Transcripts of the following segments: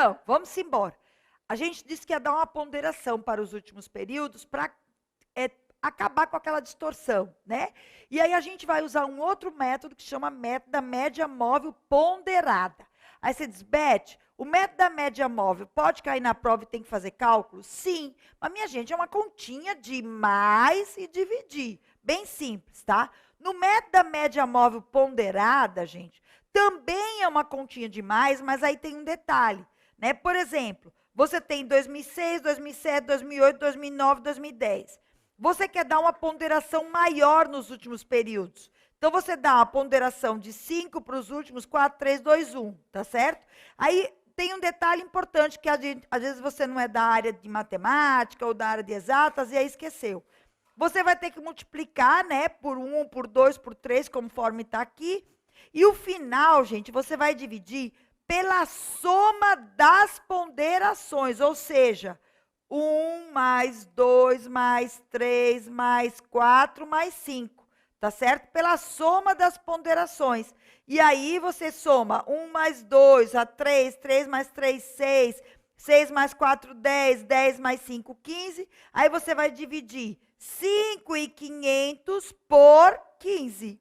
Então, vamos embora. A gente disse que ia dar uma ponderação para os últimos períodos para acabar com aquela distorção, né? E aí a gente vai usar um outro método que chama método da média móvel ponderada. Aí você diz, Beth, o método da média móvel pode cair na prova e tem que fazer cálculo? Sim, mas minha gente, é uma continha de mais e dividir. Bem simples, tá? No método da média móvel ponderada, gente, também é uma continha de mais, mas aí tem um detalhe, né? Por exemplo, você tem 2006, 2007, 2008, 2009, 2010. Você quer dar uma ponderação maior nos últimos períodos. Então, você dá uma ponderação de 5 para os últimos, 4, 3, 2, 1, tá certo? Aí, tem um detalhe importante, que às vezes você não é da área de matemática ou da área de exatas, e aí esqueceu. Você vai ter que multiplicar, né, por 1, por 2, por 3, conforme está aqui. E o final, gente, você vai dividir pela soma das ponderações, ou seja, 1 mais 2 mais 3 mais 4 mais 5, tá certo? Pela soma das ponderações. E aí você soma 1 mais 2 a 3, 3 mais 3, 6, 6 mais 4, 10, 10 mais 5, 15. Aí você vai dividir 5.500 por 15.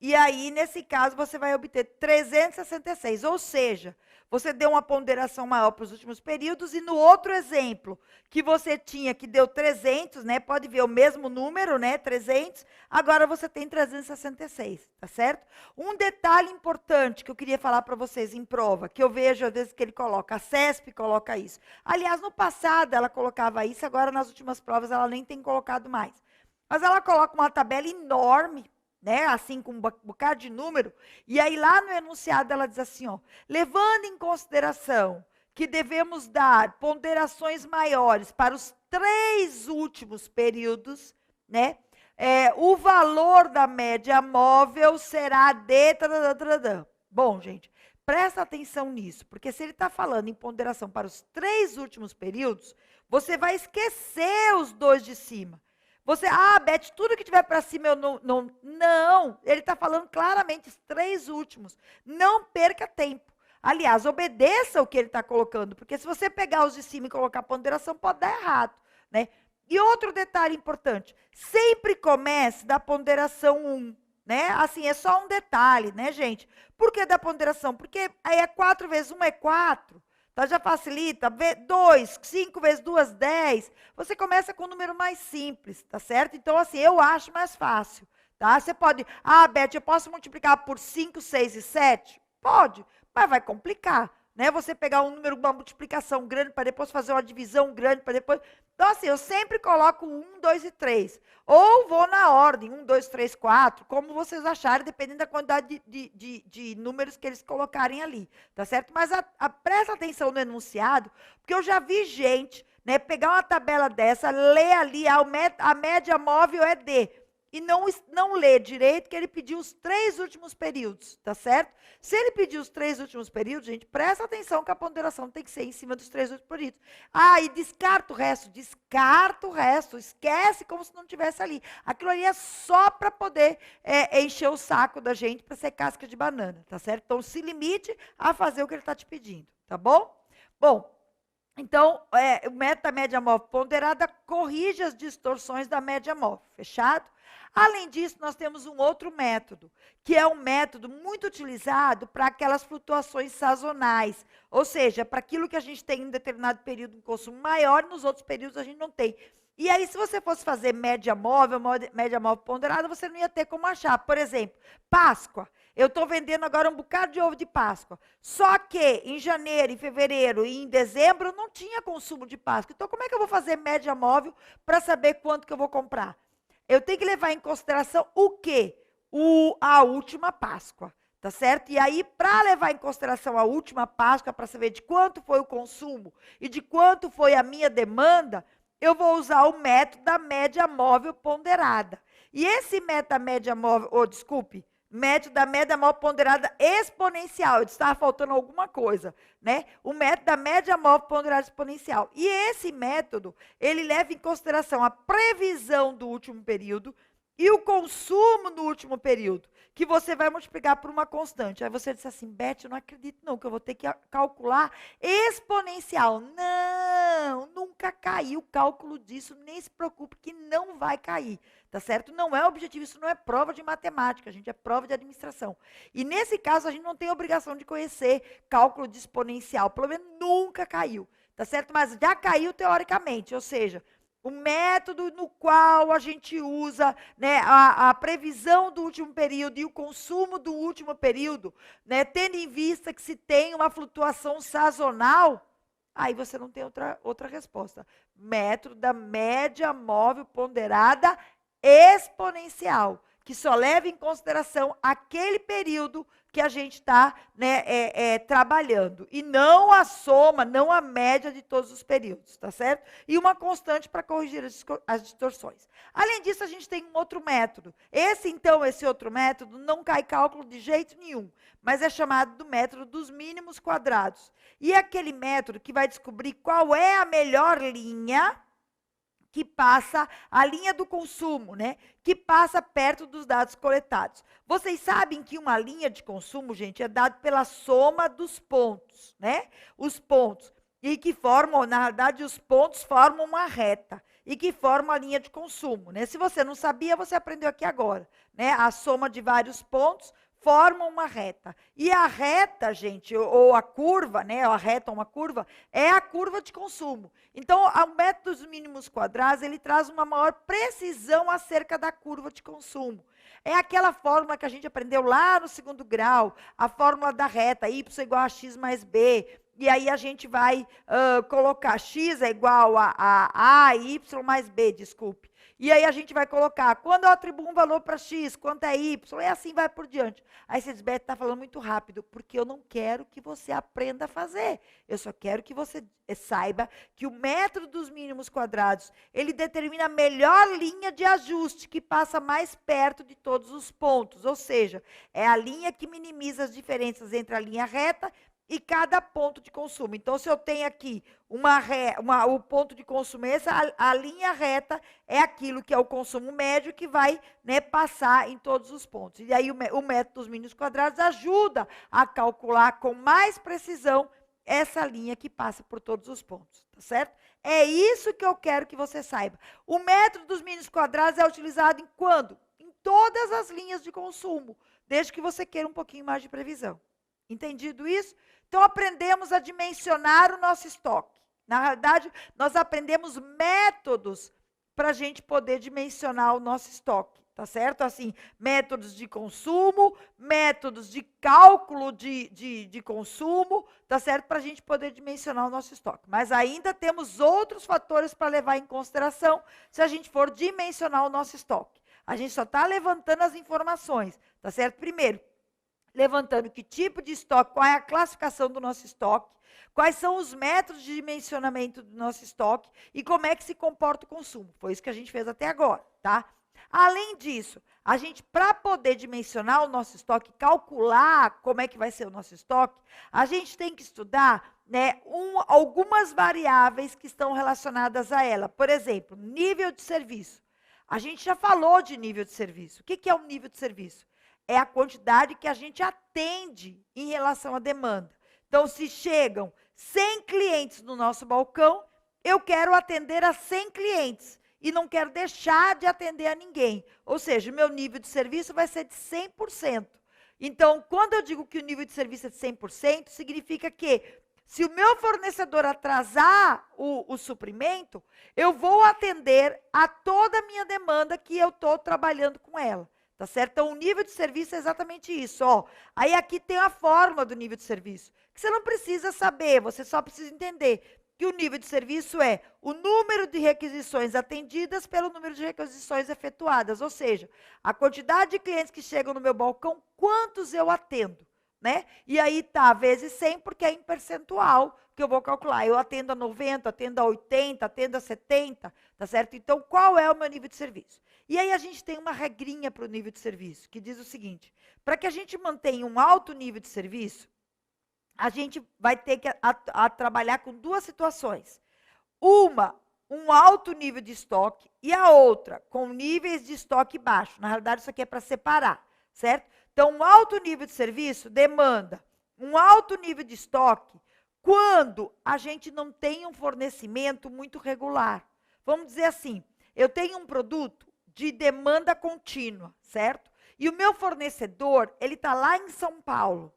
E aí, nesse caso, você vai obter 366, ou seja, você deu uma ponderação maior para os últimos períodos, e no outro exemplo, que você tinha, que deu 300, né? Pode ver o mesmo número, né? 300, agora você tem 366, tá certo? Um detalhe importante que eu queria falar para vocês em prova, que eu vejo às vezes que ele coloca, a CESP coloca isso. Aliás, no passado ela colocava isso, agora nas últimas provas ela nem tem colocado mais. Mas ela coloca uma tabela enorme, né, assim com um bocado de número, e aí lá no enunciado ela diz assim, ó, levando em consideração que devemos dar ponderações maiores para os 3 últimos períodos, né, o valor da média móvel será de... Bom, gente, presta atenção nisso, porque se ele está falando em ponderação para os 3 últimos períodos, você vai esquecer os 2 de cima. Você, Beth, tudo que tiver para cima eu não, ele está falando claramente os 3 últimos. Não perca tempo. Aliás, obedeça o que ele está colocando, porque se você pegar os de cima e colocar ponderação, pode dar errado, né? E outro detalhe importante, sempre comece da ponderação 1, né? Assim, é só um detalhe, né, gente? Por que da ponderação? Porque aí é 4 vezes 1 é 4. Então, já facilita, 2, 5 vezes 2, 10. Você começa com um número mais simples, tá certo? Então, assim, eu acho mais fácil, tá? Você pode, Beth, eu posso multiplicar por 5, 6 e 7? Pode, mas vai complicar, né? Você pegar um número, uma multiplicação grande, para depois fazer uma divisão grande, para depois... Então, assim, eu sempre coloco 1, 2 e 3. Ou vou na ordem, 1, 2, 3, 4, como vocês acharem, dependendo da quantidade de números que eles colocarem ali, tá certo? Mas presta atenção no enunciado, porque eu já vi gente, né, pegar uma tabela dessa, ler ali, a média móvel é D, e não lê direito, que ele pediu os 3 últimos períodos, tá certo? Se ele pedir os 3 últimos períodos, gente, presta atenção que a ponderação tem que ser em cima dos 3 últimos períodos. E descarta o resto, esquece como se não tivesse ali. Aquilo ali é só para poder encher o saco da gente para ser casca de banana, tá certo? Então, se limite a fazer o que ele está te pedindo, tá bom? Bom, então, o método da média móvel ponderada corrige as distorções da média móvel, fechado? Além disso, nós temos um outro método, que é um método muito utilizado para aquelas flutuações sazonais, ou seja, para aquilo que a gente tem em um determinado período um consumo maior, nos outros períodos a gente não tem. E aí, se você fosse fazer média móvel ponderada, você não ia ter como achar. Por exemplo, Páscoa. Eu estou vendendo agora um bocado de ovo de Páscoa. Só que em janeiro, em fevereiro e em dezembro não tinha consumo de Páscoa. Então, como é que eu vou fazer média móvel para saber quanto que eu vou comprar? Eu tenho que levar em consideração o quê? A última Páscoa, tá certo? E aí, para levar em consideração a última Páscoa, para saber de quanto foi o consumo e de quanto foi a minha demanda, eu vou usar o método da média móvel ponderada. E esse método da média móvel, método da média móvel ponderada exponencial. Estava faltando alguma coisa, né? O método da média móvel ponderada exponencial. E esse método, ele leva em consideração a previsão do último período e o consumo no último período, que você vai multiplicar por uma constante. Aí você diz assim, Beth, eu não acredito não, que eu vou ter que calcular exponencial. Não, nunca caiu o cálculo disso, nem se preocupe que não vai cair, tá certo? Não é objetivo, isso não é prova de matemática, gente, é prova de administração. E nesse caso, a gente não tem obrigação de conhecer cálculo de exponencial, pelo menos nunca caiu, tá certo? Mas já caiu teoricamente, ou seja, o método no qual a gente usa, né, a previsão do último período e o consumo do último período, né, tendo em vista que se tem uma flutuação sazonal, aí você não tem outra resposta. Método da média móvel ponderada exponencial, que só leva em consideração aquele período que a gente está, né, trabalhando. E não a soma, não a média de todos os períodos, tá certo? E uma constante para corrigir as distorções. Além disso, a gente tem um outro método. Esse outro método não cai cálculo de jeito nenhum, mas é chamado do método dos mínimos quadrados. E é aquele método que vai descobrir qual é a melhor linha que passa a linha do consumo, né? Que passa perto dos dados coletados. Vocês sabem que uma linha de consumo, gente, é dada pela soma dos pontos, né? Os pontos. E que formam, na verdade, os pontos formam uma reta. E que formam a linha de consumo, né? Se você não sabia, você aprendeu aqui agora, né? A soma de vários pontos formam uma reta. E a reta, gente, ou a curva, né, a reta ou uma curva, é a curva de consumo. Então, o método dos mínimos quadrados, ele traz uma maior precisão acerca da curva de consumo. É aquela fórmula que a gente aprendeu lá no 2º grau, a fórmula da reta, y igual a x mais b. E aí a gente vai colocar x é igual a y mais b, desculpe. E aí a gente vai colocar, quando eu atribuo um valor para x, quanto é y, e assim vai por diante. Aí você diz, Beto, está falando muito rápido, porque eu não quero que você aprenda a fazer. Eu só quero que você saiba que o método dos mínimos quadrados, ele determina a melhor linha de ajuste, que passa mais perto de todos os pontos. Ou seja, é a linha que minimiza as diferenças entre a linha reta e cada ponto de consumo. Então, se eu tenho aqui o ponto de consumo, a linha reta é aquilo que é o consumo médio que vai, né, passar em todos os pontos. E aí o método dos mínimos quadrados ajuda a calcular com mais precisão essa linha que passa por todos os pontos, tá certo? É isso que eu quero que você saiba. O método dos mínimos quadrados é utilizado em quando? Em todas as linhas de consumo, desde que você queira um pouquinho mais de previsão. Entendido isso? Então, aprendemos a dimensionar o nosso estoque. Na verdade, nós aprendemos métodos para a gente poder dimensionar o nosso estoque, tá certo? Assim, métodos de consumo, métodos de cálculo de consumo, tá certo? Para a gente poder dimensionar o nosso estoque. Mas ainda temos outros fatores para levar em consideração se a gente for dimensionar o nosso estoque. A gente só está levantando as informações, tá certo? Primeiro, levantando que tipo de estoque, qual é a classificação do nosso estoque, quais são os métodos de dimensionamento do nosso estoque e como é que se comporta o consumo. Foi isso que a gente fez até agora, tá? Além disso, a gente, para poder dimensionar o nosso estoque, calcular como é que vai ser o nosso estoque, a gente tem que estudar, né, algumas variáveis que estão relacionadas a ela. Por exemplo, nível de serviço. A gente já falou de nível de serviço. O que é um nível de serviço? É a quantidade que a gente atende em relação à demanda. Então, se chegam 100 clientes no nosso balcão, eu quero atender a 100 clientes e não quero deixar de atender a ninguém. Ou seja, o meu nível de serviço vai ser de 100%. Então, quando eu digo que o nível de serviço é de 100%, significa que se o meu fornecedor atrasar o suprimento, eu vou atender a toda a minha demanda que eu estou trabalhando com ela. Tá certo? Então, o nível de serviço é exatamente isso. Ó. Aí aqui tem a fórmula do nível de serviço, que você não precisa saber, você só precisa entender que o nível de serviço é o número de requisições atendidas pelo número de requisições efetuadas. Ou seja, a quantidade de clientes que chegam no meu balcão, quantos eu atendo, né? E aí tá vezes 100, porque é em percentual que eu vou calcular. Eu atendo a 90, atendo a 80, atendo a 70, tá certo? Então, qual é o meu nível de serviço? E aí a gente tem uma regrinha para o nível de serviço, que diz o seguinte: para que a gente mantenha um alto nível de serviço, a gente vai ter que trabalhar com duas situações. Uma, um alto nível de estoque e a outra com níveis de estoque baixo. Na realidade, isso aqui é para separar, certo? Então, um alto nível de serviço demanda um alto nível de estoque quando a gente não tem um fornecimento muito regular. Vamos dizer assim, eu tenho um produto de demanda contínua, certo? E o meu fornecedor, ele está lá em São Paulo.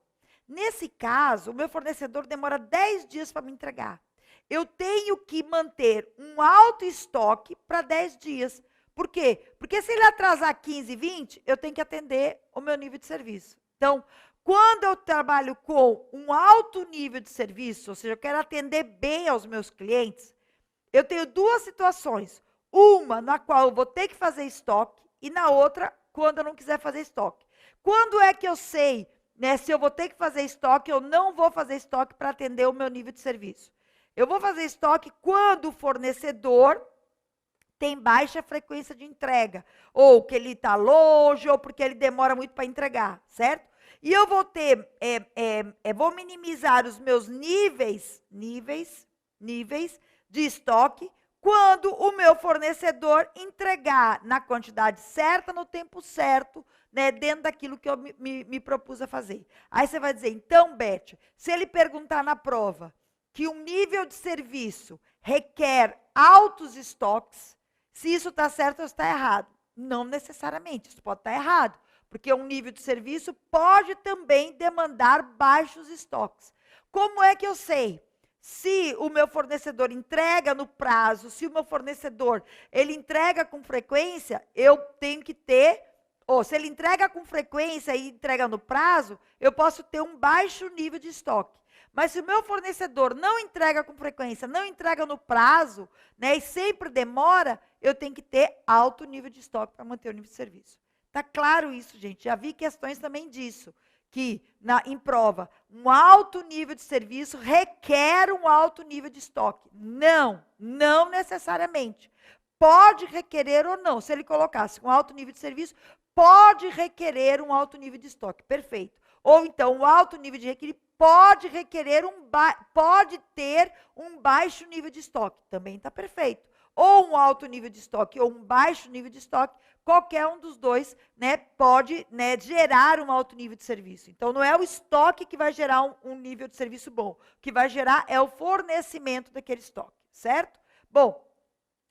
Nesse caso, o meu fornecedor demora 10 dias para me entregar. Eu tenho que manter um alto estoque para 10 dias. Por quê? Porque se ele atrasar 15, 20, eu tenho que atender o meu nível de serviço. Então, quando eu trabalho com um alto nível de serviço, ou seja, eu quero atender bem aos meus clientes, eu tenho duas situações. Uma na qual eu vou ter que fazer estoque e na outra, quando eu não quiser fazer estoque. Quando é que eu sei, né, se eu vou ter que fazer estoque ou não vou fazer estoque para atender o meu nível de serviço? Eu vou fazer estoque quando o fornecedor tem baixa frequência de entrega, ou que ele está longe, ou porque ele demora muito para entregar, certo? E eu vou ter, vou minimizar os meus níveis de estoque quando o meu fornecedor entregar na quantidade certa, no tempo certo, né, dentro daquilo que eu me propus a fazer. Aí você vai dizer, então, Beth, se ele perguntar na prova que um nível de serviço requer altos estoques, se isso está certo ou está errado. Não necessariamente, isso pode estar errado, porque um nível de serviço pode também demandar baixos estoques. Como é que eu sei? Se o meu fornecedor entrega no prazo, se o meu fornecedor ele entrega com frequência, eu tenho que ter, ou se ele entrega com frequência e entrega no prazo, eu posso ter um baixo nível de estoque. Mas se o meu fornecedor não entrega com frequência, não entrega no prazo, né, e sempre demora, eu tenho que ter alto nível de estoque para manter o nível de serviço. Tá claro isso, gente? Já vi questões também disso, que em prova, um alto nível de serviço requer um alto nível de estoque. Não necessariamente. Pode requerer ou não. Se ele colocasse um alto nível de serviço, pode requerer um alto nível de estoque. Perfeito. Ou então, um alto nível de requerimento pode ter um baixo nível de estoque. Também está perfeito. Ou um alto nível de estoque ou um baixo nível de estoque, qualquer um dos dois, né, pode, né, gerar um alto nível de serviço. Então, não é o estoque que vai gerar um nível de serviço bom. O que vai gerar é o fornecimento daquele estoque, certo? Bom,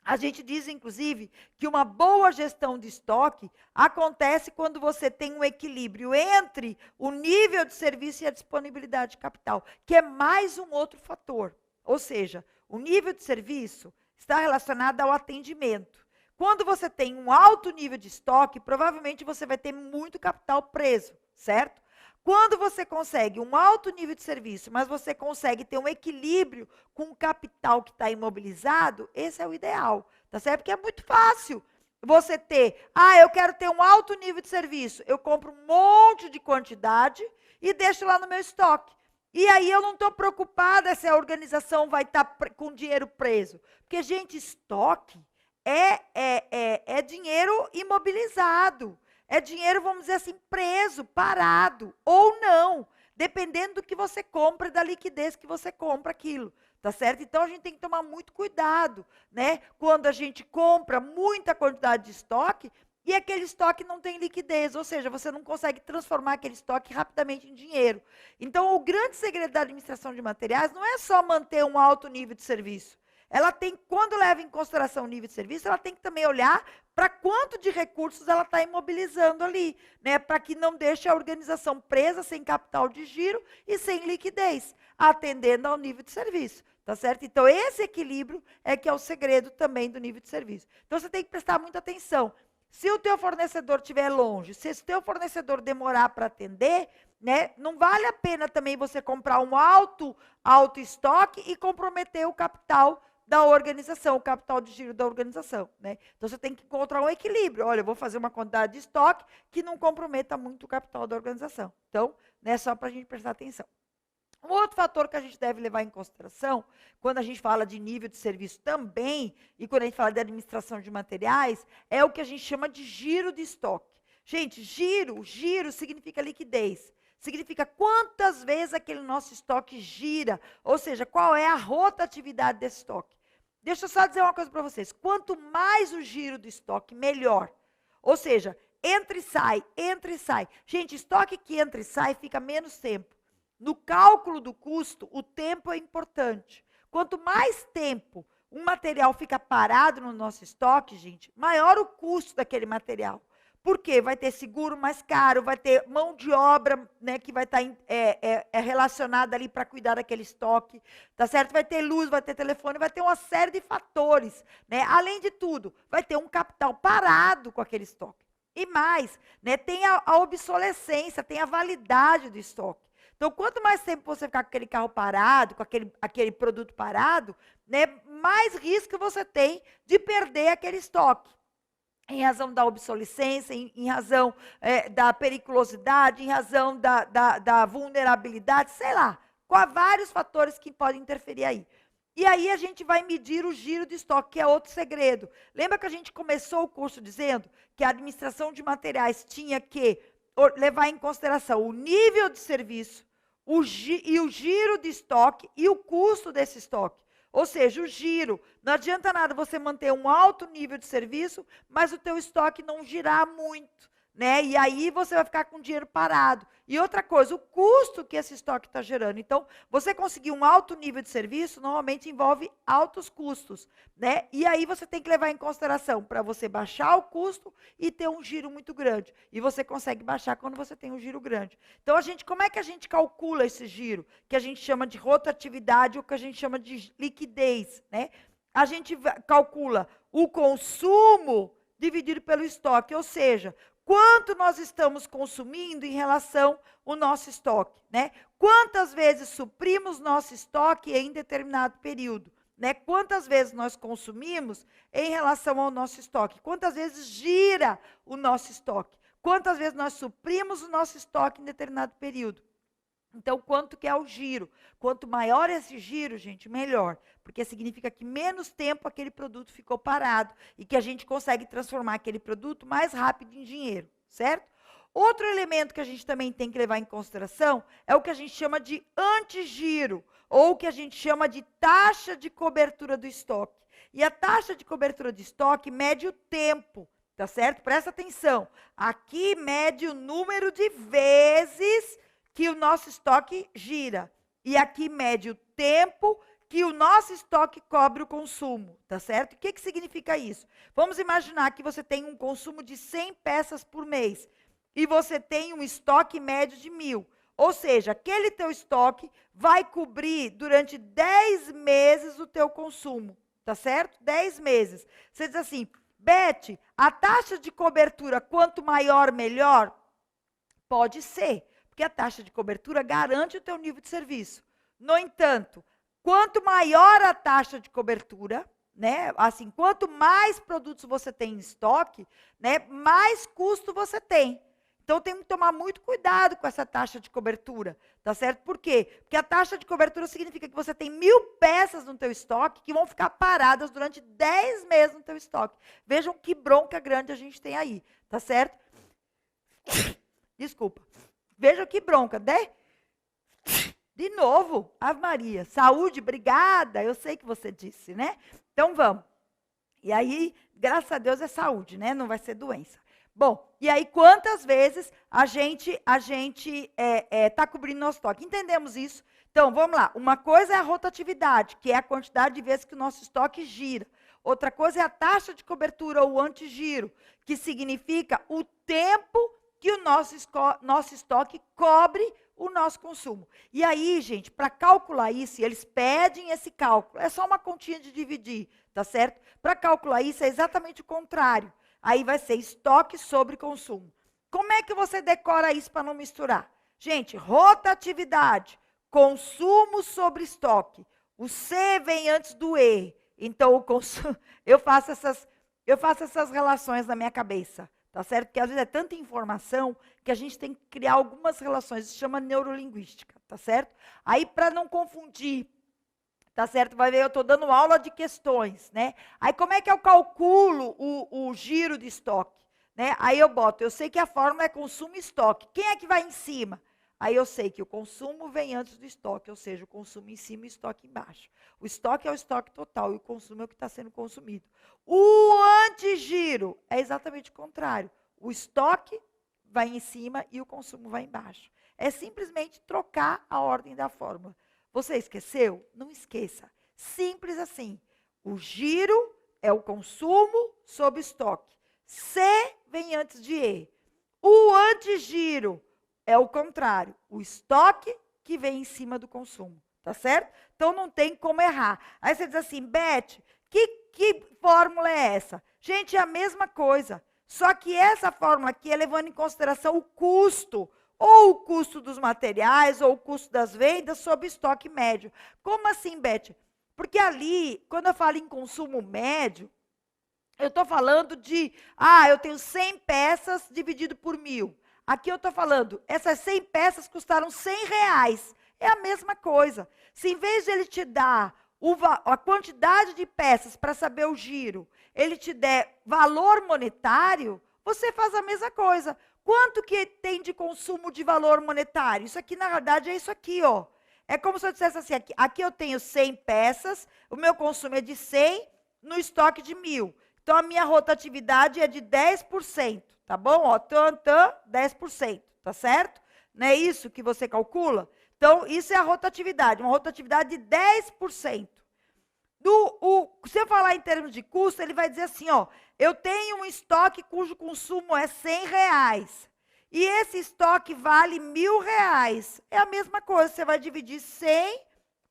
a gente diz, inclusive, que uma boa gestão de estoque acontece quando você tem um equilíbrio entre o nível de serviço e a disponibilidade de capital, que é mais um outro fator. Ou seja, o nível de serviço está relacionado ao atendimento. Quando você tem um alto nível de estoque, provavelmente você vai ter muito capital preso, certo? Quando você consegue um alto nível de serviço, mas você consegue ter um equilíbrio com o capital que está imobilizado, esse é o ideal, tá certo? Porque é muito fácil você ter, eu quero ter um alto nível de serviço, eu compro um monte de quantidade e deixo lá no meu estoque. E aí eu não estou preocupada se a organização vai estar com dinheiro preso. Porque, gente, estoque é dinheiro imobilizado. É dinheiro, vamos dizer assim, preso, parado, ou não, dependendo do que você compra e da liquidez que você compra aquilo, tá certo? Então, a gente tem que tomar muito cuidado, né? Quando a gente compra muita quantidade de estoque e aquele estoque não tem liquidez, ou seja, você não consegue transformar aquele estoque rapidamente em dinheiro. Então, o grande segredo da administração de materiais não é só manter um alto nível de serviço. Ela tem, quando leva em consideração o nível de serviço, ela tem que também olhar para quanto de recursos ela está imobilizando ali, né? Para que não deixe a organização presa, sem capital de giro e sem liquidez, atendendo ao nível de serviço, tá certo? Então, esse equilíbrio é que é o segredo também do nível de serviço. Então, você tem que prestar muita atenção. Se o teu fornecedor estiver longe, se o teu fornecedor demorar para atender, né, não vale a pena também você comprar um alto estoque e comprometer o capital da organização, o capital de giro da organização, né? Então, você tem que encontrar um equilíbrio. Olha, eu vou fazer uma quantidade de estoque que não comprometa muito o capital da organização. Então, né, só para a gente prestar atenção. Um outro fator que a gente deve levar em consideração, quando a gente fala de nível de serviço também, e quando a gente fala de administração de materiais, é o que a gente chama de giro de estoque. Gente, giro significa liquidez. Significa quantas vezes aquele nosso estoque gira, ou seja, qual é a rotatividade desse estoque. deixa eu só dizer uma coisa para vocês. Quanto mais o giro do estoque, melhor. Ou seja, entra e sai, entra e sai. Gente, estoque que entra e sai fica menos tempo. No cálculo do custo, o tempo é importante. Quanto mais tempo um material fica parado no nosso estoque, gente, maior o custo daquele material. Por quê? Vai ter seguro mais caro, vai ter mão de obra, né, que vai estar relacionada ali para cuidar daquele estoque, tá certo? Vai ter luz, vai ter telefone, vai ter uma série de fatores, né? Além de tudo, vai ter um capital parado com aquele estoque. E mais, né, tem a obsolescência, tem a validade do estoque. Então, quanto mais tempo você ficar com aquele carro parado, com aquele produto parado, né, mais risco você tem de perder aquele estoque. Em razão da obsolescência, em razão da periculosidade, em razão da vulnerabilidade, sei lá. Há vários fatores que podem interferir aí. E aí a gente vai medir o giro de estoque, que é outro segredo. Lembra que a gente começou o curso dizendo que a administração de materiais tinha que levar em consideração o nível de serviço, e o giro de estoque e o custo desse estoque. Ou seja, o giro, não adianta nada você manter um alto nível de serviço, mas o teu estoque não girar muito, né? E aí você vai ficar com o dinheiro parado. E outra coisa, o custo que esse estoque está gerando. Então, você conseguir um alto nível de serviço, normalmente envolve altos custos, né? E aí você tem que levar em consideração para você baixar o custo e ter um giro muito grande. E você consegue baixar quando você tem um giro grande. Então, como é que a gente calcula esse giro? Que a gente chama de rotatividade ou que a gente chama de liquidez, né? A gente calcula o consumo dividido pelo estoque, ou seja, quanto nós estamos consumindo em relação ao nosso estoque, né? Quantas vezes suprimos nosso estoque em determinado período, né? Quantas vezes nós consumimos em relação ao nosso estoque? Quantas vezes gira o nosso estoque? Quantas vezes nós suprimos o nosso estoque em determinado período? Então, quanto que é o giro? Quanto maior esse giro, gente, melhor. Porque significa que menos tempo aquele produto ficou parado e que a gente consegue transformar aquele produto mais rápido em dinheiro, certo? Outro elemento que a gente também tem que levar em consideração é o que a gente chama de antigiro, ou o que a gente chama de taxa de cobertura do estoque. E a taxa de cobertura de estoque mede o tempo, tá certo? Presta atenção. Aqui mede o número de vezes que o nosso estoque gira. E aqui mede o tempo que o nosso estoque cobre o consumo, tá certo? O que significa isso? Vamos imaginar que você tem um consumo de 100 peças por mês e você tem um estoque médio de 1.000. Ou seja, aquele teu estoque vai cobrir durante 10 meses o teu consumo, tá certo? 10 meses. Você diz assim, Beth, a taxa de cobertura quanto maior, melhor? Pode ser. Porque a taxa de cobertura garante o teu nível de serviço. No entanto, quanto maior a taxa de cobertura, né, assim, quanto mais produtos você tem em estoque, né, mais custo você tem. Então, tem que tomar muito cuidado com essa taxa de cobertura, tá certo? Por quê? Porque a taxa de cobertura significa que você tem 1.000 peças no teu estoque que vão ficar paradas durante 10 meses no teu estoque. Vejam que bronca grande a gente tem aí, tá certo? Desculpa. Veja que bronca, né? De novo, Ave Maria, saúde, obrigada, eu sei que você disse, né? Então vamos. E aí, graças a Deus é saúde, né? Não vai ser doença. Bom, e aí quantas vezes a gente está cobrindo nosso estoque? Entendemos isso? Então, vamos lá. Uma coisa é a rotatividade, que é a quantidade de vezes que o nosso estoque gira. Outra coisa é a taxa de cobertura ou antigiro, que significa o tempo que o nosso estoque cobre o nosso consumo. E aí, gente, para calcular isso, eles pedem esse cálculo. É só uma continha de dividir, tá certo? Para calcular isso é exatamente o contrário. Aí vai ser estoque sobre consumo. Como é que você decora isso para não misturar? Gente, rotatividade, consumo sobre estoque. O C vem antes do E. Então, o consumo, eu faço essas relações na minha cabeça. Tá certo? Porque às vezes é tanta informação que a gente tem que criar algumas relações. Isso se chama neurolinguística, tá certo? Aí, para não confundir, tá certo? Vai ver, eu estou dando aula de questões, né? Aí, como é que eu calculo o giro de estoque? Né? Aí eu sei que a fórmula é consumo e estoque. Quem é que vai em cima? aí eu sei que o consumo vem antes do estoque, ou seja, o consumo em cima e o estoque embaixo. O estoque é o estoque total e o consumo é o que está sendo consumido. O antigiro é exatamente o contrário. O estoque vai em cima e o consumo vai embaixo. É simplesmente trocar a ordem da fórmula. Você esqueceu? Não esqueça. Simples assim. O giro é o consumo sobre estoque. C vem antes de E. O antigiro é o contrário. O estoque que vem em cima do consumo. Tá certo? Então, não tem como errar. Aí você diz assim, Beth, que fórmula é essa? Gente, é a mesma coisa. Só que essa fórmula aqui é levando em consideração o custo, ou o custo dos materiais, ou o custo das vendas sobre estoque médio. Como assim, Beth? Porque ali, quando eu falo em consumo médio, eu estou falando de, eu tenho 100 peças dividido por 1.000. Aqui eu estou falando, essas 100 peças custaram R$100. É a mesma coisa. Se em vez de ele te dar a quantidade de peças para saber o giro, ele te der valor monetário, você faz a mesma coisa. Quanto que tem de consumo de valor monetário? Isso aqui, na verdade, é isso aqui, ó. É como se eu dissesse assim, aqui eu tenho 100 peças, o meu consumo é de 100 no estoque de 1.000. Então, a minha rotatividade é de 10%, tá bom? Ó, 10%, tá certo? Não é isso que você calcula? Então, isso é a rotatividade, uma rotatividade de 10%. Se eu falar em termos de custo, ele vai dizer assim, ó, eu tenho um estoque cujo consumo é R$100. E esse estoque vale R$1.000. É a mesma coisa, você vai dividir 100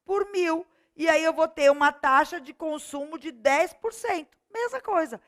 por 1.000. E aí eu vou ter uma taxa de consumo de 10%. Mesma coisa.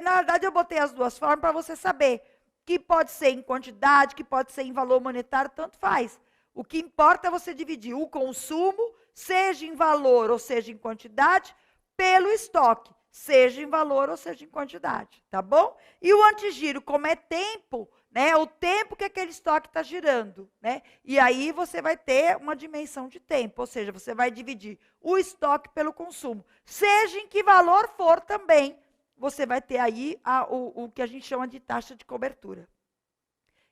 Na verdade, eu botei as duas formas para você saber que pode ser em quantidade, que pode ser em valor monetário, tanto faz. O que importa é você dividir o consumo, seja em valor ou seja em quantidade, pelo estoque, seja em valor ou seja em quantidade, tá bom? E o antigiro, como é tempo, né? O tempo que aquele estoque está girando, né? E aí você vai ter uma dimensão de tempo, ou seja, você vai dividir o estoque pelo consumo. Seja em que valor for também, você vai ter aí o que a gente chama de taxa de cobertura.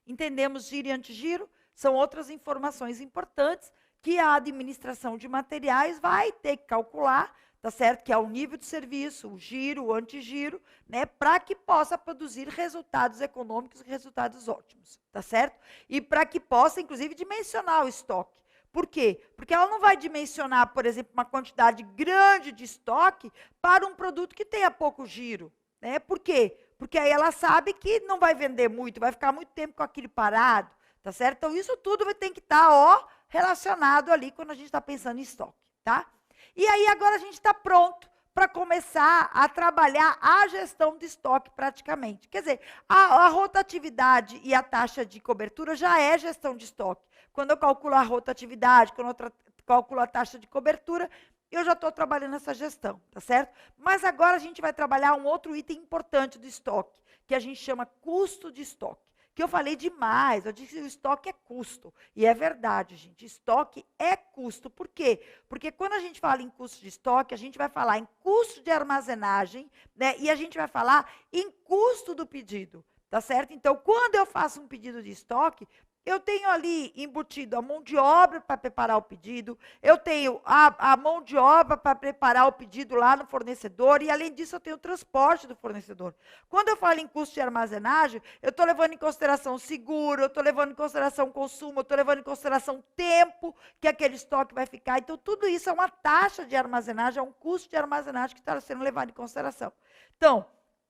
Entendemos giro e antigiro? São outras informações importantes que a administração de materiais vai ter que calcular, tá certo? Que é o nível de serviço, o giro, o antigiro, né? Para que possa produzir resultados econômicos e resultados ótimos, tá certo? E para que possa, inclusive, dimensionar o estoque. Por quê? Porque ela não vai dimensionar, por exemplo, uma quantidade grande de estoque para um produto que tenha pouco giro, né? Por quê? Porque aí ela sabe que não vai vender muito, vai ficar muito tempo com aquilo parado. Tá certo? Então, isso tudo vai ter que estar, relacionado ali quando a gente está pensando em estoque, tá? E aí, agora a gente está pronto para começar a trabalhar a gestão de estoque praticamente. Quer dizer, a rotatividade e a taxa de cobertura já é gestão de estoque. Quando eu calculo a rotatividade, quando eu calculo a taxa de cobertura, eu já estou trabalhando essa gestão, tá certo? Mas agora a gente vai trabalhar um outro item importante do estoque, que a gente chama custo de estoque. Que eu falei demais, eu disse que o estoque é custo. E é verdade, gente, estoque é custo. Por quê? Porque quando a gente fala em custo de estoque, a gente vai falar em custo de armazenagem, né? E a gente vai falar em custo do pedido, tá certo? Então, quando eu faço um pedido de estoque, eu tenho ali embutido a mão de obra para preparar o pedido, eu tenho a mão de obra para preparar o pedido lá no fornecedor, e além disso eu tenho o transporte do fornecedor. Quando eu falo em custo de armazenagem, eu estou levando em consideração o seguro, eu estou levando em consideração o consumo, eu estou levando em consideração o tempo que aquele estoque vai ficar. Então, tudo isso é uma taxa de armazenagem, é um custo de armazenagem que está sendo levado em consideração. Então,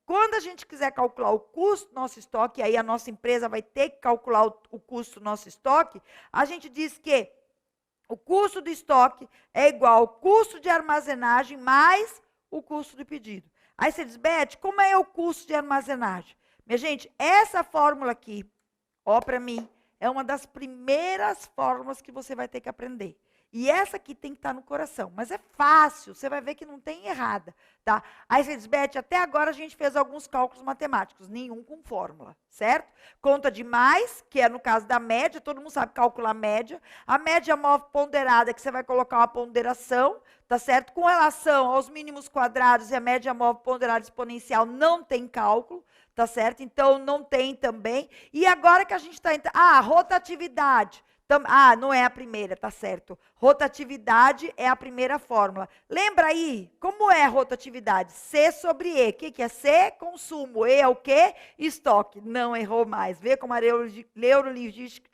quando a gente quiser calcular o custo do nosso estoque, aí a nossa empresa vai ter que calcular o custo do nosso estoque, a gente diz que o custo do estoque é igual ao custo de armazenagem mais o custo do pedido. Aí você diz, Beth, como é o custo de armazenagem? Minha gente, essa fórmula aqui, ó, para mim, é uma das primeiras fórmulas que você vai ter que aprender. E essa aqui tem que estar no coração. Mas é fácil, você vai ver que não tem errada, tá? Aí você diz, Beth, até agora a gente fez alguns cálculos matemáticos, nenhum com fórmula, certo? Conta de mais, que é no caso da média, todo mundo sabe calcular a média. A média móvel ponderada, que você vai colocar uma ponderação, tá certo? Com relação aos mínimos quadrados e a média móvel ponderada exponencial, não tem cálculo, tá certo? Então, não tem também. E agora que a gente está... rotatividade. Não é a primeira, tá certo. Rotatividade é a primeira fórmula. Lembra aí, como é rotatividade? C sobre E. O que é C? Consumo. E é o quê? Estoque. Não errou mais. Vê como a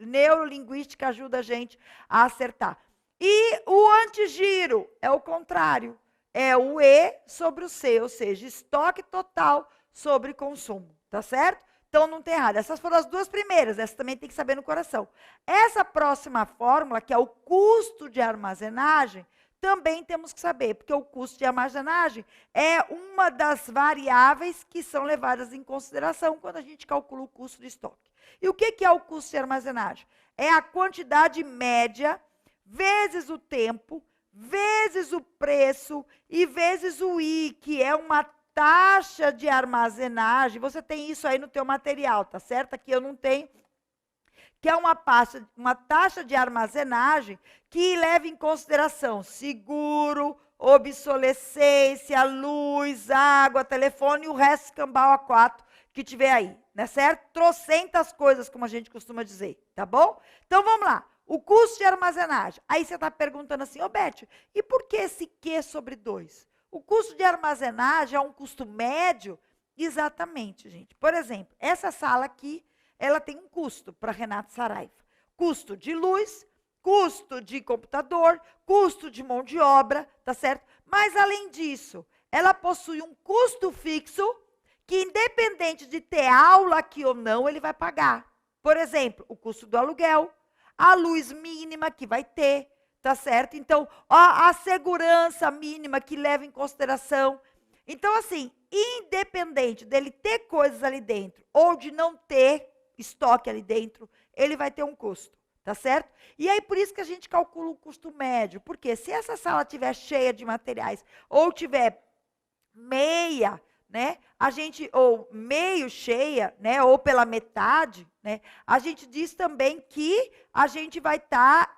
neurolinguística ajuda a gente a acertar. E o antigiro é o contrário. É o E sobre o C, ou seja, estoque total sobre consumo. Tá certo? Então, não tem errado. Essas foram as duas primeiras. Essa também tem que saber no coração. Essa próxima fórmula, que é o custo de armazenagem, também temos que saber, porque o custo de armazenagem é uma das variáveis que são levadas em consideração quando a gente calcula o custo de estoque. E o que é o custo de armazenagem? É a quantidade média vezes o tempo, vezes o preço e vezes o I, que é uma taxa de armazenagem. Você tem isso aí no teu material, tá certo? Aqui eu não tenho. Que é uma taxa de armazenagem que leva em consideração seguro, obsolescência, luz, água, telefone e o resto escambau a 4 que tiver aí, né, certo? Trocentas coisas, como a gente costuma dizer, tá bom? Então, vamos lá. O custo de armazenagem. Aí você está perguntando assim, Beth, e por que esse Q sobre 2? O custo de armazenagem é um custo médio? Exatamente, gente. Por exemplo, essa sala aqui, ela tem um custo para Renato Saraiva. Custo de luz, custo de computador, custo de mão de obra, tá certo? Mas, além disso, ela possui um custo fixo que, independente de ter aula aqui ou não, ele vai pagar. Por exemplo, o custo do aluguel, a luz mínima que vai ter, tá certo? Então, a segurança mínima que leva em consideração. Então, assim, independente dele ter coisas ali dentro ou de não ter estoque ali dentro, ele vai ter um custo, tá certo? E aí, por isso que a gente calcula o custo médio. Porque se essa sala estiver cheia de materiais ou tiver meia, né, ou meio cheia, né, ou pela metade, né, a gente diz também que a gente vai estar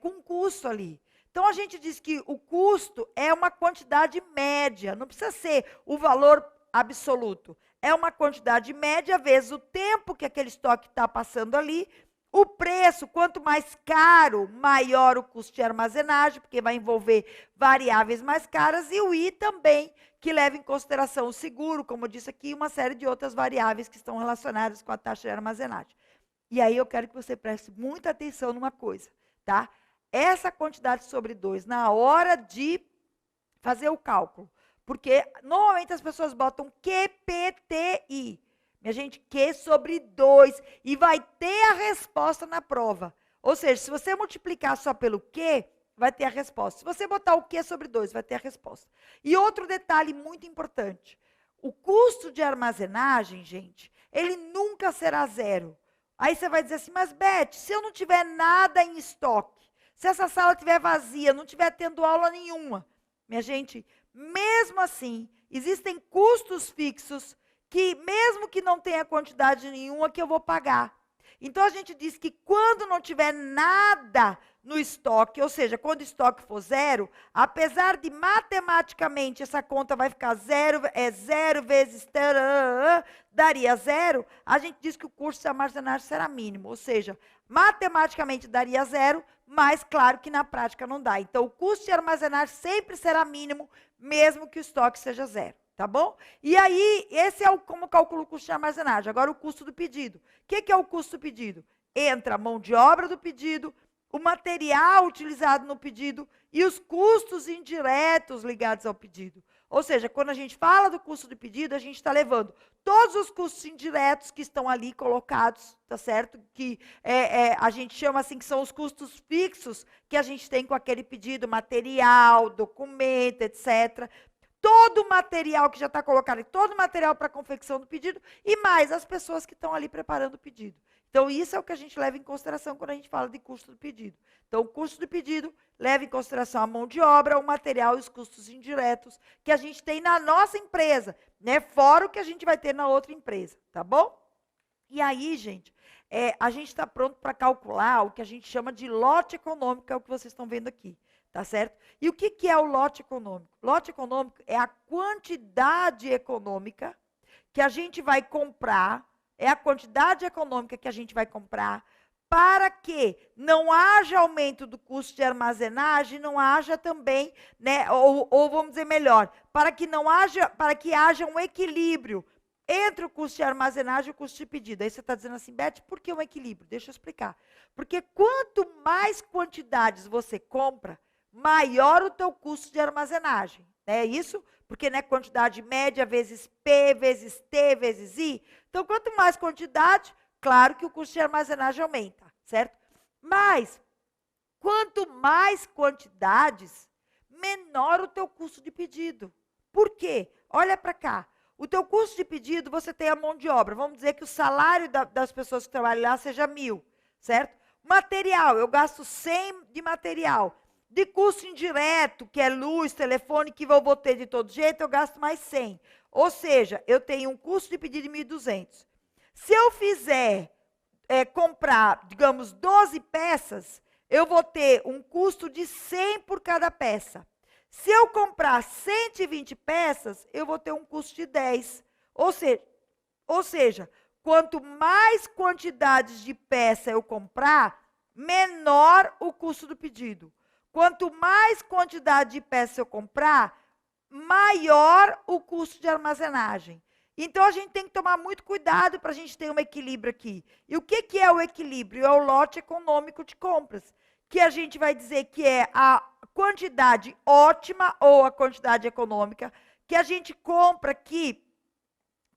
com custo ali. Então, a gente diz que o custo é uma quantidade média, não precisa ser o valor absoluto. É uma quantidade média vezes o tempo que aquele estoque está passando ali. O preço, quanto mais caro, maior o custo de armazenagem, porque vai envolver variáveis mais caras. E o I também, que leva em consideração o seguro, como eu disse aqui, e uma série de outras variáveis que estão relacionadas com a taxa de armazenagem. E aí eu quero que você preste muita atenção numa coisa, tá? Essa quantidade sobre 2, na hora de fazer o cálculo, porque normalmente as pessoas botam QPTI. Minha gente, Q sobre 2. E vai ter a resposta na prova. Ou seja, se você multiplicar só pelo Q, vai ter a resposta. Se você botar o Q sobre 2, vai ter a resposta. E outro detalhe muito importante. O custo de armazenagem, gente, ele nunca será zero. Aí você vai dizer assim, mas Beth, se eu não tiver nada em estoque, se essa sala estiver vazia, não estiver tendo aula nenhuma, minha gente, mesmo assim, existem custos fixos que, mesmo que não tenha quantidade nenhuma, que eu vou pagar. Então, a gente diz que quando não tiver nada no estoque, ou seja, quando o estoque for zero, apesar de matematicamente essa conta vai ficar zero, zero vezes daria zero, a gente diz que o custo de armazenagem será mínimo. Ou seja, matematicamente daria zero, mas claro que na prática não dá. Então, o custo de armazenagem sempre será mínimo, mesmo que o estoque seja zero. Tá bom? E aí, esse é como calcula o custo de armazenagem. Agora, o custo do pedido. O que é o custo do pedido? Entra a mão de obra do pedido, o material utilizado no pedido e os custos indiretos ligados ao pedido. Ou seja, quando a gente fala do custo do pedido, a gente está levando todos os custos indiretos que estão ali colocados, tá certo? Que a gente chama assim que são os custos fixos que a gente tem com aquele pedido, material, documento, etc., todo o material que já está colocado, todo o material para a confecção do pedido, e mais as pessoas que estão ali preparando o pedido. Então, isso é o que a gente leva em consideração quando a gente fala de custo do pedido. Então, o custo do pedido leva em consideração a mão de obra, o material e os custos indiretos que a gente tem na nossa empresa, né? Fora o que a gente vai ter na outra empresa, tá bom? E aí, gente, a gente está pronto para calcular o que a gente chama de lote econômico, que é o que vocês estão vendo aqui. Tá certo? E o que é o lote econômico? Lote econômico é a quantidade econômica que a gente vai comprar, é a quantidade econômica que a gente vai comprar para que não haja aumento do custo de armazenagem, não haja também, né, ou vamos dizer melhor, para que haja um equilíbrio entre o custo de armazenagem e o custo de pedido. Aí você está dizendo assim, Beth, por que um equilíbrio? Deixa eu explicar. Porque quanto mais quantidades você compra, maior o teu custo de armazenagem. É isso? Porque, né, quantidade média vezes P, vezes T, vezes I. Então, quanto mais quantidade, claro que o custo de armazenagem aumenta, certo? Mas, quanto mais quantidades, menor o teu custo de pedido. Por quê? Olha para cá. O teu custo de pedido, você tem a mão de obra. Vamos dizer que o salário das pessoas que trabalham lá seja 1.000, certo? Material, eu gasto 100 de material. De custo indireto, que é luz, telefone, que eu vou ter de todo jeito, eu gasto mais 100. Ou seja, eu tenho um custo de pedido de 1.200. Se eu fizer comprar, digamos, 12 peças, eu vou ter um custo de 100 por cada peça. Se eu comprar 120 peças, eu vou ter um custo de 10. Ou seja, quanto mais quantidades de peça eu comprar, menor o custo do pedido. Quanto mais quantidade de peça eu comprar, maior o custo de armazenagem. Então, a gente tem que tomar muito cuidado para a gente ter um equilíbrio aqui. E o que é o equilíbrio? É o lote econômico de compras, que a gente vai dizer que é a quantidade ótima ou a quantidade econômica, que a gente compra que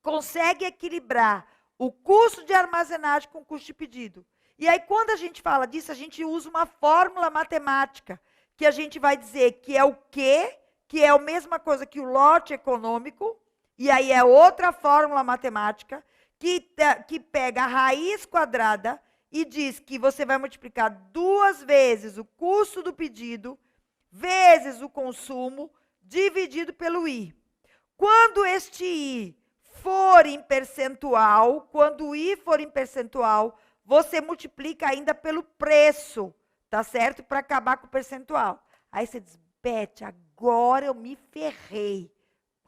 consegue equilibrar o custo de armazenagem com o custo de pedido. E aí, quando a gente fala disso, a gente usa uma fórmula matemática, que a gente vai dizer que é o quê? Que é a mesma coisa que o lote econômico, e aí é outra fórmula matemática, que pega a raiz quadrada e diz que você vai multiplicar 2 vezes o custo do pedido, vezes o consumo, dividido pelo I. Quando este I for em percentual, você multiplica ainda pelo preço, tá certo? Para acabar com o percentual. Aí você diz, Beth, agora eu me ferrei.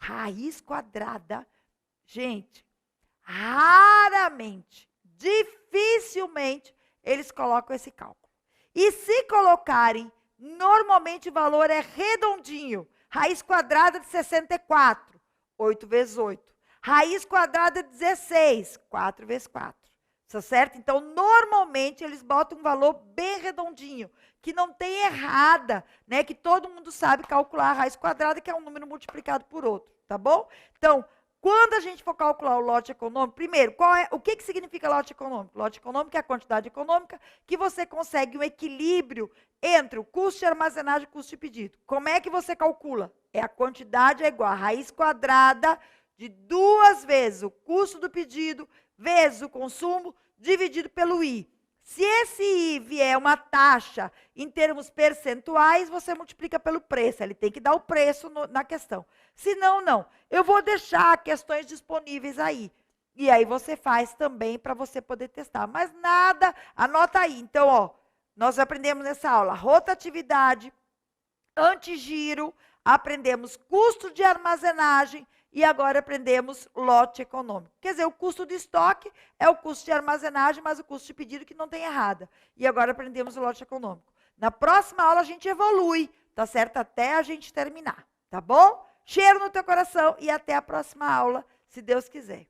Raiz quadrada, gente, raramente, dificilmente, eles colocam esse cálculo. E se colocarem, normalmente o valor é redondinho. Raiz quadrada de 64, 8 vezes 8. Raiz quadrada de 16, 4 vezes 4. Tá certo? Então, normalmente, eles botam um valor bem redondinho, que não tem errada, né? Que todo mundo sabe calcular a raiz quadrada, que é um número multiplicado por outro, tá bom? Então, quando a gente for calcular o lote econômico, primeiro, o que significa lote econômico? Lote econômico é a quantidade econômica que você consegue um equilíbrio entre o custo de armazenagem e o custo de pedido. Como é que você calcula? A quantidade é igual a raiz quadrada de 2 vezes o custo do pedido vezes o consumo, dividido pelo I. Se esse I vier uma taxa em termos percentuais, você multiplica pelo preço. Ele tem que dar o preço na questão. Se não, não. Eu vou deixar questões disponíveis aí. E aí você faz também para você poder testar. Mas nada, anota aí. Então, ó, nós aprendemos nessa aula rotatividade, antigiro, aprendemos custo de armazenagem, e agora aprendemos lote econômico. Quer dizer, o custo de estoque é o custo de armazenagem, mas o custo de pedido que não tem errada. E agora aprendemos o lote econômico. Na próxima aula a gente evolui, tá certo? Até a gente terminar, tá bom? Cheiro no teu coração e até a próxima aula, se Deus quiser.